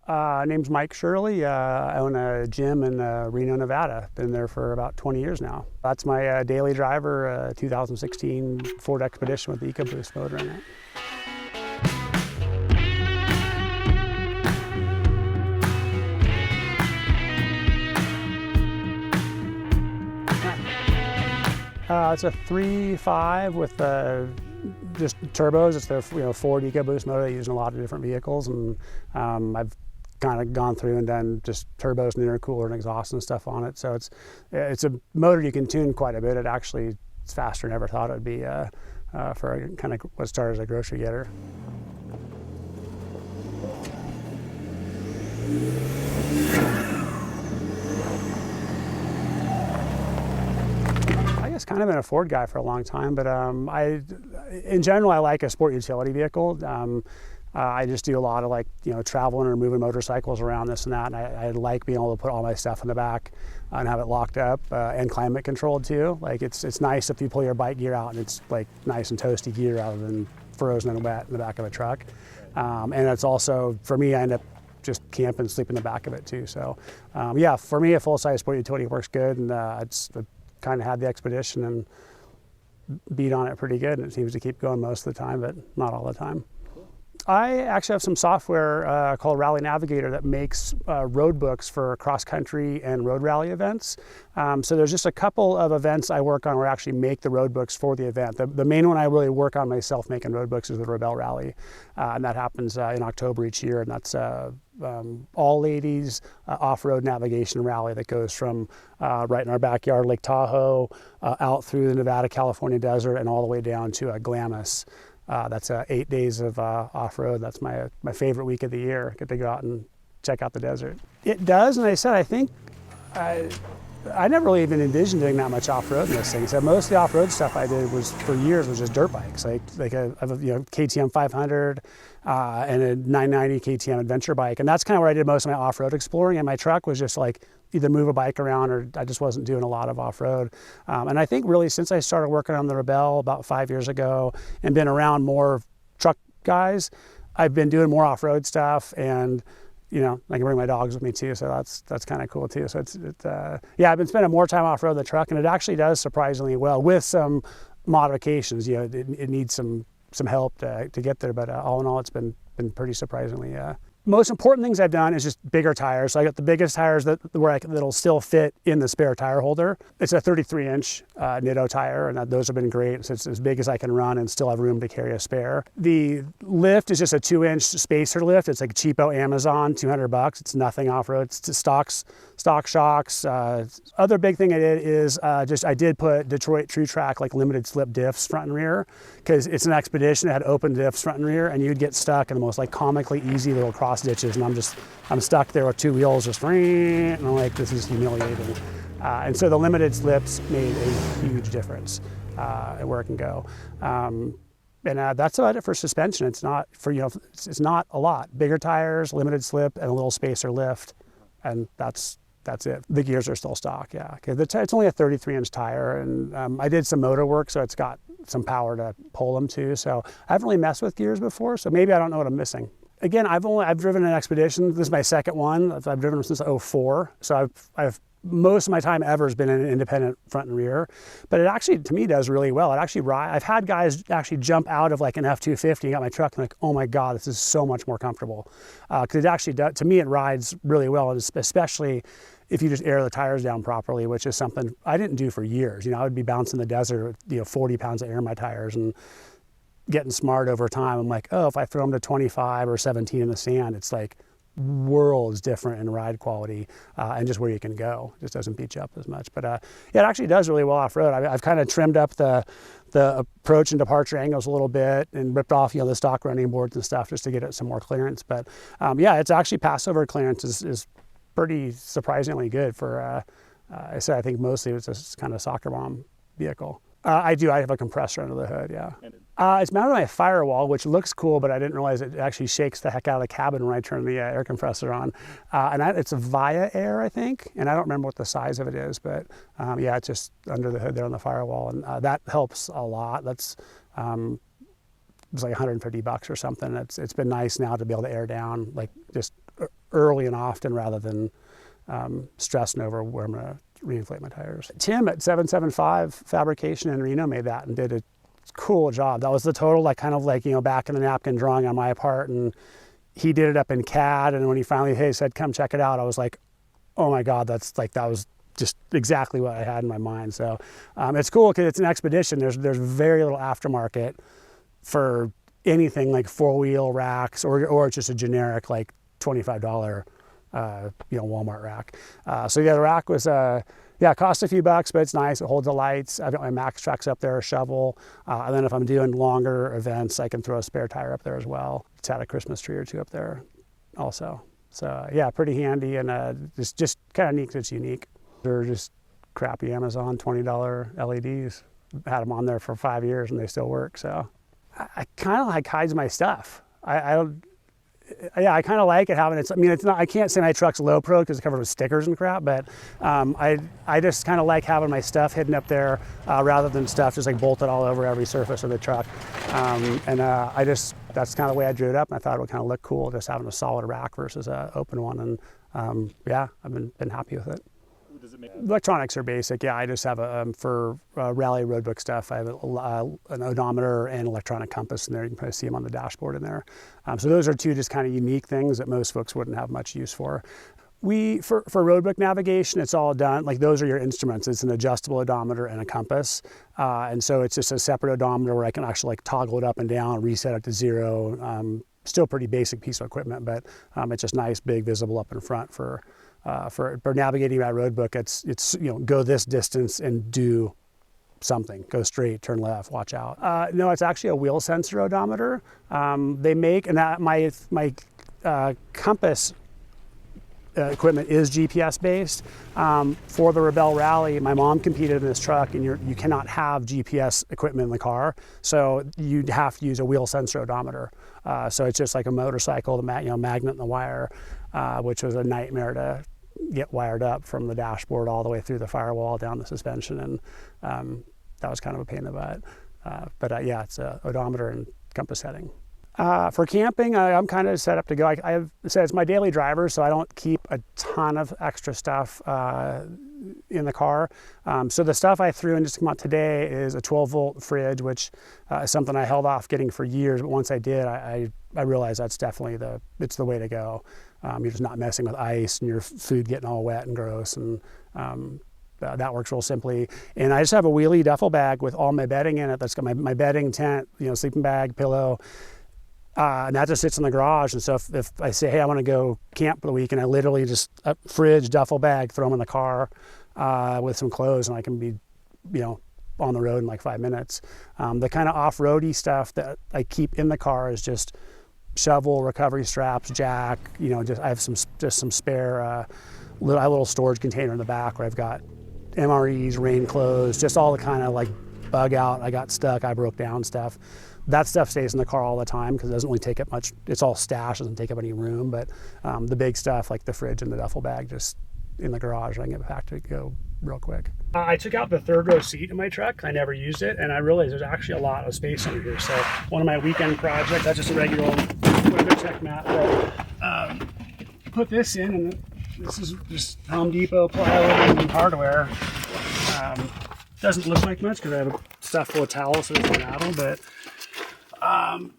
Name's Mike Shirley. I own a gym in Reno, Nevada. Been there for about 20 years now. That's my daily driver, 2016 Ford Expedition with the Ecoboost motor in it. It's a 3.5 with just turbos. It's the Ford Ecoboost motor they use in a lot of different vehicles, and I've kind of gone through and done just turbos and intercooler and exhaust and stuff on it. So it's a motor you can tune quite a bit. It actually is faster than I ever thought it would be for kind of what started as a grocery getter. I guess kind of been a Ford guy for a long time, but in general, I like a sport utility vehicle. I just do a lot of traveling or moving motorcycles around this and that, and I like being able to put all my stuff in the back and have it locked up and climate controlled too. Like it's nice if you pull your bike gear out and it's like nice and toasty gear rather than frozen and wet in the back of a truck. And it's also, for me, I end up just camp and sleep in the back of it too. So yeah, for me, a full-size sport utility works good, and it's kind of had the Expedition and beat on it pretty good, and it seems to keep going most of the time, but not all the time. I actually have some software called Rally Navigator that makes road books for cross-country and road rally events. So there's just a couple of events I work on where I actually make the road books for the event. The main one I really work on myself making road books is the Rebelle Rally, and that happens in October each year, and that's all ladies off-road navigation rally that goes from right in our backyard, Lake Tahoe, out through the Nevada-California desert and all the way down to Glamis. That's 8 days of off-road. That's my favorite week of the year. Get to go out and check out the desert. It does, and I said, I think I never really even envisioned doing that much off-road in this thing. So most of the off-road stuff I did for years was just dirt bikes, like a KTM 500 and a 990 KTM adventure bike, and that's kind of where I did most of my off-road exploring. And my truck was just like either move a bike around, or I just wasn't doing a lot of off-road. And I think really since I started working on the Rebelle about 5 years ago and been around more truck guys, I've been doing more off-road stuff, and I can bring my dogs with me too, so that's kind of cool too. So yeah, I've been spending more time off-road the truck, and it actually does surprisingly well with some modifications. It needs some help to get there, but all in all, it's been pretty surprisingly. Most important things I've done is just bigger tires. So I got the biggest tires that'll still fit in the spare tire holder. It's a 33-inch Nitto tire, and those have been great. So it's as big as I can run and still have room to carry a spare. The lift is just a 2-inch spacer lift. It's like cheapo Amazon, $200. It's nothing off-road. It's stock shocks. Other big thing I did is I did put Detroit Truetrac like limited slip diffs front and rear, because it's an Expedition. It had open diffs front and rear, and you'd get stuck in the most like comically easy little cross ditches, and I'm stuck there with two wheels just and I'm like, this is humiliating. And so the limited slips made a huge difference at where it can go. And that's about it for suspension. It's not it's not a lot. Bigger tires, limited slip, and a little spacer lift, and that's it. The gears are still stock, yeah. Okay, it's only a 33-inch tire, and I did some motor work, so it's got some power to pull them too. So I haven't really messed with gears before, so maybe I don't know what I'm missing. Again, I've driven an Expedition. This is my second one. I've driven them since 2004. So I've most of my time ever has been in an independent front and rear, but it actually, to me, does really well. It actually, I've had guys actually jump out of like an F-250 and got my truck and like, oh my God, this is so much more comfortable. Because it actually does, to me, it rides really well, and especially if you just air the tires down properly, which is something I didn't do for years. I would be bouncing the desert with 40 pounds of air in my tires, and getting smart over time. I'm like, oh, if I throw them to 25 or 17 in the sand, it's like worlds different in ride quality and just where you can go. It just doesn't beat you up as much. But yeah, it actually does really well off-road. I've kind of trimmed up the approach and departure angles a little bit and ripped off the stock running boards and stuff just to get it some more clearance. But yeah, it's actually passover clearance is pretty surprisingly good for, I think mostly it's a kind of soccer mom vehicle. I do. I have a compressor under the hood, yeah. It's mounted on my firewall, which looks cool, but I didn't realize it actually shakes the heck out of the cabin when I turn the air compressor on. It's a Viair, I think, and I don't remember what the size of it is, but yeah, it's just under the hood there on the firewall, and that helps a lot. That's it's like $150 or something. It's been nice now to be able to air down. Like just early and often rather than stressing over where I'm going to reinflate my tires. Tim at 775 Fabrication in Reno made that and did a cool job. That was the total, like kind of like, you know, back in the napkin drawing on my part, and he did it up in CAD. And when he finally said, come check it out, I was like, oh my God, that was just exactly what I had in my mind. So it's cool because it's an expedition. There's very little aftermarket for anything like 4-wheel racks or it's just a generic like $25 you know, Walmart rack. So yeah, the rack was yeah, it cost a few bucks, but it's nice. It holds the lights. I've got my Max tracks up there, a shovel, and then if I'm doing longer events, I can throw a spare tire up there as well. It's had a Christmas tree or two up there also. So yeah, pretty handy, and just kind of neat 'cause it's unique. They're just crappy Amazon $20 LEDs. Had them on there for 5 years and they still work. So I kind of like hides my stuff. Yeah, I kind of like it having it. I mean, it's not. I can't say my truck's low pro because it's covered with stickers and crap. But I just kind of like having my stuff hidden up there rather than stuff just like bolted all over every surface of the truck. That's kind of the way I drew it up. And I thought it would kind of look cool just having a solid rack versus an open one. And yeah, I've been happy with it. Does it make Electronics are basic. Yeah, I just have for rally roadbook stuff, I have an odometer and electronic compass in there. You can probably see them on the dashboard in there. So those are two just kind of unique things that most folks wouldn't have much use for. For roadbook navigation, it's all done. Like those are your instruments. It's an adjustable odometer and a compass. And so it's just a separate odometer where I can actually like toggle it up and down, reset it to 0. Still pretty basic piece of equipment, but it's just nice, big, visible up in front for navigating that roadbook. It's you know, go this distance and do something. Go straight, turn left, watch out. No, it's actually a wheel sensor odometer. They make, and that my compass equipment is GPS based. For the Rebelle Rally, my mom competed in this truck, and you cannot have GPS equipment in the car, so you'd have to use a wheel sensor odometer. So it's just like a motorcycle, the magnet and the wire, which was a nightmare to get wired up from the dashboard all the way through the firewall down the suspension, and that was kind of a pain in the butt. But yeah, it's a odometer and compass setting. For camping, I'm kind of set up to go. I've said it's my daily driver, so I don't keep a ton of extra stuff in the car. So the stuff I threw in just to come out today is a 12-volt fridge, which is something I held off getting for years. But once I did, I realized that's definitely the way to go. You're just not messing with ice and your food getting all wet and gross, and that works real simply. And I just have a wheelie duffel bag with all my bedding in it. That's got my bedding, tent, sleeping bag, pillow. And that just sits in the garage. And so if I say, hey, I want to go camp for the weekend, I literally just fridge, duffel bag, throw them in the car with some clothes, and I can be, on the road in like 5 minutes. The kind of off-roady stuff that I keep in the car is just shovel, recovery straps, jack. I have some spare little storage container in the back where I've got MREs, rain clothes, just all the kind of like bug out, I got stuck, I broke down stuff. That stuff stays in the car all the time because it doesn't really take up much. It's all stashed, doesn't take up any room. But the big stuff like the fridge and the duffel bag just in the garage, and I can get back to go real quick. I took out the third row seat in my truck. I never used it, and I realized there's actually a lot of space under here. So one of my weekend projects, that's just a regular weather check mat. But put this in, and this is just Home Depot plywood and hardware. Doesn't look like much because I have stuff full of towels, so it doesn't rattle, but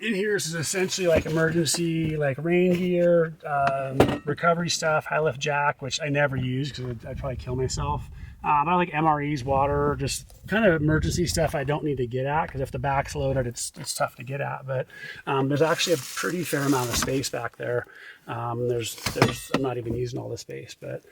in here is essentially like emergency, like rain gear, recovery stuff, high lift jack, which I never use because I'd probably kill myself. I like MREs, water, just kind of emergency stuff I don't need to get at because if the back's loaded, it's tough to get at. But there's actually a pretty fair amount of space back there. I'm not even using all the space, but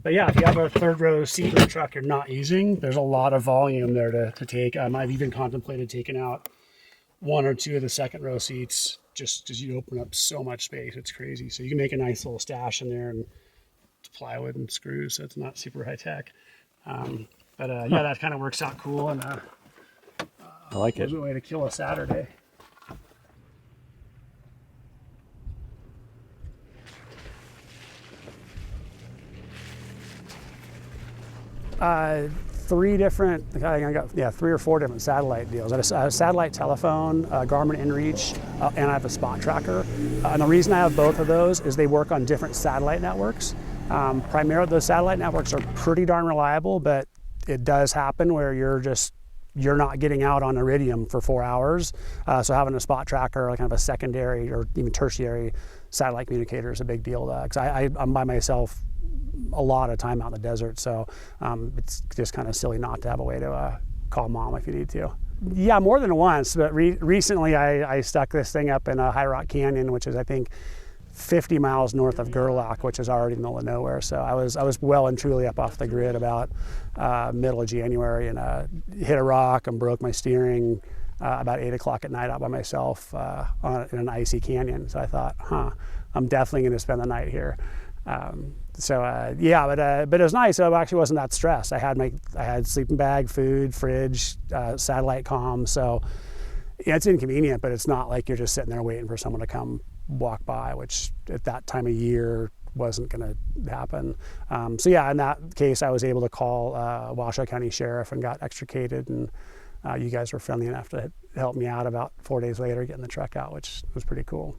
yeah, if you have a third row seat in the truck you're not using, there's a lot of volume there to take. I've even contemplated taking out one or two of the second row seats just because you open up so much space. It's crazy. So you can make a nice little stash in there, and it's plywood and screws, so it's not super high tech. Yeah, that kind of works out cool, and I like it. There's a way to kill a Saturday. three different, I got 3 or 4 different satellite deals. I have a satellite telephone, Garmin inReach, and I have a spot tracker. And the reason I have both of those is they work on different satellite networks. Primarily, those satellite networks are pretty darn reliable, but it does happen where you're not getting out on iridium for 4 hours. So having a spot tracker, like kind of a secondary or even tertiary satellite communicator is a big deal. Because I'm by myself a lot of time out in the desert, so it's just kind of silly not to have a way to call mom if you need to. Yeah, more than once, but recently I stuck this thing up in a High Rock Canyon, which is I think 50 miles north of Gerlach, which is already in the middle of nowhere. So I was well and truly up off the grid about middle of January, and hit a rock and broke my steering about 8 o'clock at night out by myself in an icy canyon. So I thought, I'm definitely going to spend the night here. Yeah, but it was nice. I actually wasn't that stressed. I had sleeping bag, food, fridge, satellite comm. So yeah, it's inconvenient, but it's not like you're just sitting there waiting for someone to come walk by, which at that time of year wasn't going to happen. So yeah, in that case, I was able to call Washoe County Sheriff and got extricated, and you guys were friendly enough to help me out about 4 days later getting the truck out, which was pretty cool.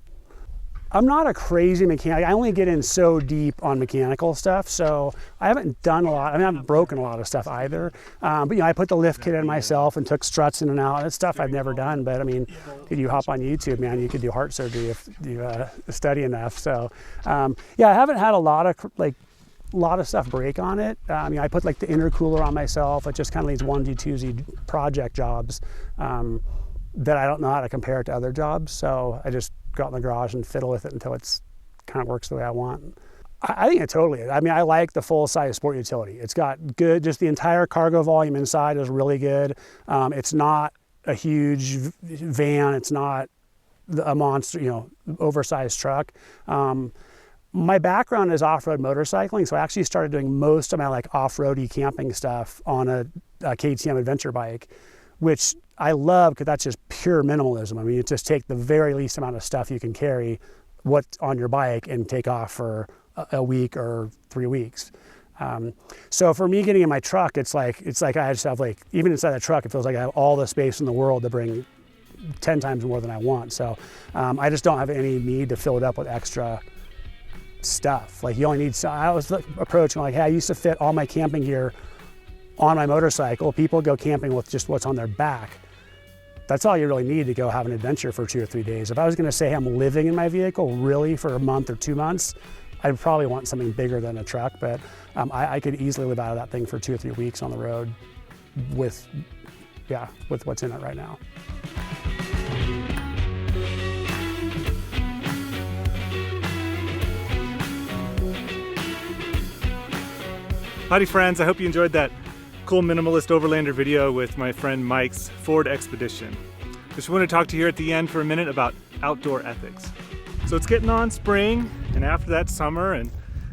I'm not a crazy mechanic. I only get in so deep on mechanical stuff, so I haven't done a lot. I haven't broken a lot of stuff either. But I put the lift kit in myself and took struts in and out. It's stuff I've never done, but I mean, if you hop on YouTube, man, you could do heart surgery if you study enough. So yeah, I haven't had a lot of stuff break on it. I put like the intercooler on myself. It just kind of these onesie twosie project jobs that I don't know how to compare it to other jobs. So I just go out in the garage and fiddle with it until it's kind of works the way I want. I think it totally is. I mean, I like the full-size sport utility. It's got good, just the entire cargo volume inside is really good. It's not a huge van. It's not a monster, oversized truck. My background is off-road motorcycling, so I actually started doing most of my off-roady camping stuff on a KTM adventure bike, which I love because that's just pure minimalism. I mean, you just take the very least amount of stuff you can carry what's on your bike and take off for a week or 3 weeks. So for me getting in my truck, it's like I just have even inside the truck, it feels like I have all the space in the world to bring 10 times more than I want. So I just don't have any need to fill it up with extra stuff. You only need, I was approaching hey, I used to fit all my camping gear on my motorcycle. People go camping with just what's on their back. That's all you really need to go have an adventure for 2 or 3 days. If I was going to say I'm living in my vehicle really for a month or 2 months, I'd probably want something bigger than a truck, but I could easily live out of that thing for 2 or 3 weeks on the road with what's in it right now. Howdy friends, I hope you enjoyed that cool minimalist overlander video with my friend Mike's Ford Expedition. Just want to talk to you here at the end for a minute about outdoor ethics. So it's getting on spring, and after that summer, and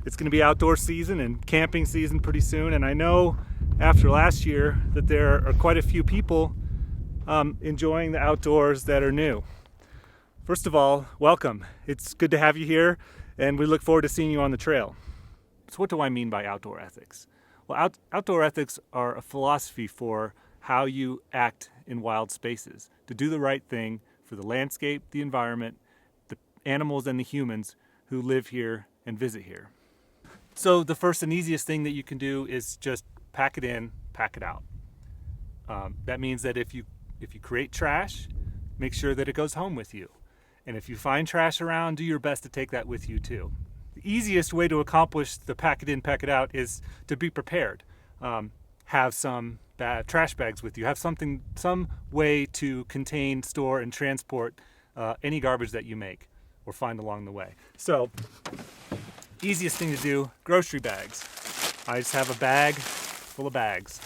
it's going to be outdoor season and camping season pretty soon. And I know after last year that there are quite a few people enjoying the outdoors that are new. First of all, welcome. It's good to have you here, and we look forward to seeing you on the trail. So what do I mean by outdoor ethics? Well, outdoor ethics are a philosophy for how you act in wild spaces, to do the right thing for the landscape, the environment, the animals and the humans who live here and visit here. So the first and easiest thing that you can do is just pack it in, pack it out. That means that if you create trash, make sure that it goes home with you. And if you find trash around, do your best to take that with you too. The easiest way to accomplish the pack it in, pack it out is to be prepared. Have some trash bags with you. Have some way to contain, store, and transport any garbage that you make or find along the way. So, easiest thing to do, grocery bags. I just have a bag full of bags.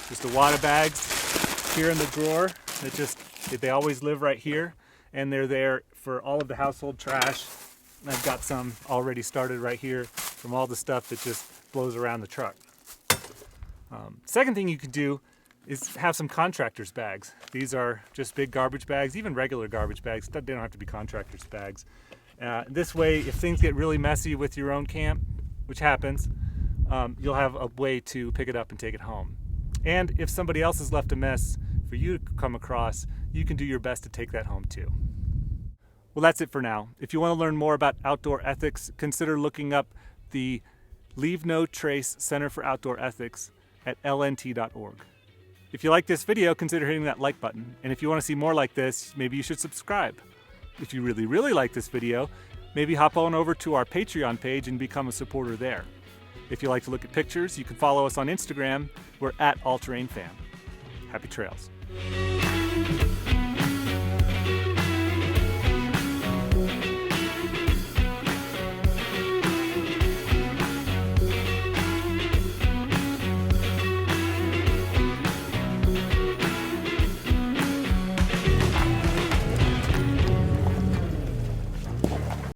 Just a wad of bags here in the drawer. They always live right here, and they're there for all of the household trash. I've got some already started right here from all the stuff that just blows around the truck. Second thing you could do is have some contractor's bags. These are just big garbage bags, even regular garbage bags. They don't have to be contractor's bags. This way, if things get really messy with your own camp, which happens, you'll have a way to pick it up and take it home. And if somebody else has left a mess for you to come across, you can do your best to take that home too. Well, that's it for now. If you want to learn more about outdoor ethics, consider looking up the Leave No Trace Center for Outdoor Ethics at lnt.org. If you like this video, consider hitting that like button. And if you want to see more like this, maybe you should subscribe. If you really, really like this video, maybe hop on over to our Patreon page and become a supporter there. If you like to look at pictures, you can follow us on Instagram. We're at AllTerrainFam. Happy trails.